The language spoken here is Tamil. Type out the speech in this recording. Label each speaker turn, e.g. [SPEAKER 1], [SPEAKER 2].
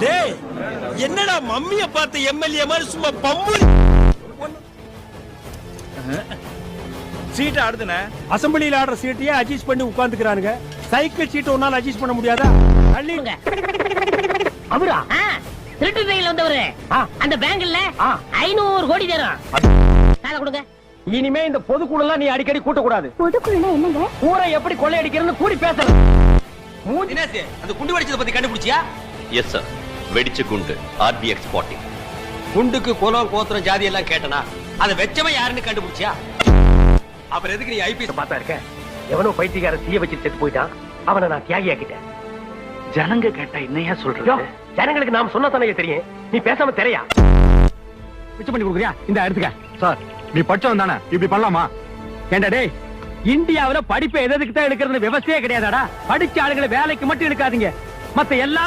[SPEAKER 1] டேய் என்னடா மம்மிய பார்த்த எம்எல்ஏ மாதிரி சும்மா பம்பு
[SPEAKER 2] சீட் ஆடுதுனே.
[SPEAKER 1] அசம்பிளியில ஆடுற சீட்டையே அட்ஜஸ்ட் பண்ணி உட்கார்ந்துக்கிறானுங்க. சைக்கிள் சீட் ஒன்னால அட்ஜஸ்ட் பண்ண முடியாதா? தள்ளிங்க.
[SPEAKER 3] அவரா திருட்டு ட்ரெயின்ல வந்தவரு அந்த பேங்க்ல 500 கோடி தரும். கால கொடுங்க.
[SPEAKER 2] இனிமே இந்த பொதுக்குழுலாம் நீ அடிக்கடி கூட்ட கூடாது.
[SPEAKER 3] பொதுக்குழுனா என்னங்க?
[SPEAKER 2] ஊரை எப்படி கொள்ளையடிக்கிறதுன்னு கூடி பேசணும்.
[SPEAKER 4] தினேஷ் அந்த குண்டு வெடிச்சத பத்தி கண்டுபிடிச்சியா?
[SPEAKER 5] எஸ் சார், வெடிச்ச குண்டு RBX 40.
[SPEAKER 4] குண்டுக்கு குலம் கோத்திரம் ஜாதி எல்லாம் கேட்டனா அத வெச்சவன் யாருன்னு கண்டுபிடிச்சியா? அப்புறம் எதுக்கு நீ ஐபிஎஸ்
[SPEAKER 2] பார்த்தா இருக்க? எவனோ பைத்தியக்கார தீய வச்சு செத்து போயிட்டான். அவனை நான் தியாகி ஆக்கிட்டேன்.
[SPEAKER 6] ஜனங்க கேட்டா என்னையா சொல்றது?
[SPEAKER 2] ஜனங்களுக்கு நாம சொன்னா தானே தெரியும். நீ பேசாம தெரியா பிச்சை பண்ணி கொடுக்குறியா? இந்த எடுத்துக்க.
[SPEAKER 6] சார், நீ படிச்சவன் தானே, இப்படி பண்ணலாமா?
[SPEAKER 2] ஏண்டா டேய், இந்தியாவுல படிப்பை எதுக்கு தான் எடுக்கிறது விவசாயே கிடையாதாடா? படிச்ச ஆளுங்களை வேலைக்கு மட்டும் எடுக்காதீங்க, மத்த எல்லா